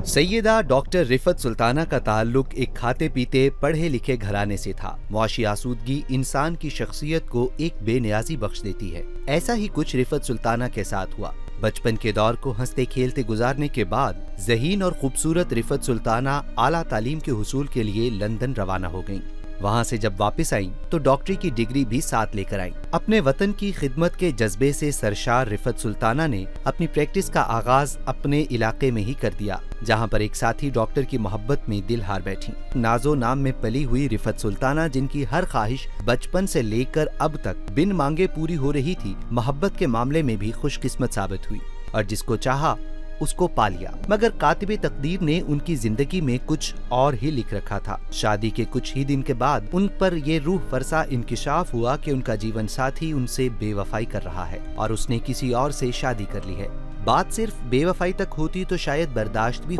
Syeda doctor Rifat Sultana का ताल्लुक एक खाते पीते पढ़े लिखे घराने से था। मुआशी आसूदगी इंसान की शख्सियत को एक बेनियाजी बख्श देती है। ऐसा ही कुछ रिफत सुल्ताना के साथ हुआ। बचपन के दौर को हंसते खेलते गुजारने के बाद ज़हीन और खूबसूरत रिफत सुल्ताना आला तालीम के हुसूल के लिए लंदन रवाना हो गईं। वहाँ से जब वापस आईं तो डॉक्टरी की डिग्री भी साथ लेकर आईं। अपने वतन की खिदमत के जज्बे से सरशार रिफत सुल्ताना ने अपनी प्रैक्टिस का आगाज अपने इलाके में ही कर दिया, जहाँ पर एक साथी डॉक्टर की मोहब्बत में दिल हार बैठी। नाजो नाम में पली हुई रिफत सुल्ताना, जिनकी हर ख्वाहिश बचपन से लेकर अब तक बिन मांगे पूरी हो रही थी, मोहब्बत के मामले में भी खुशकिस्मत साबित हुई और जिसको चाहा उसको पा लिया। मगर कातिबे तकदीर ने उनकी जिंदगी में कुछ और ही लिख रखा था। शादी के कुछ ही दिन के बाद उन पर ये रूह फरसा इंकिशाफ हुआ कि उनका जीवन साथी उनसे बेवफाई कर रहा है और उसने किसी और से शादी कर ली है। बात सिर्फ बेवफाई तक होती तो शायद बर्दाश्त भी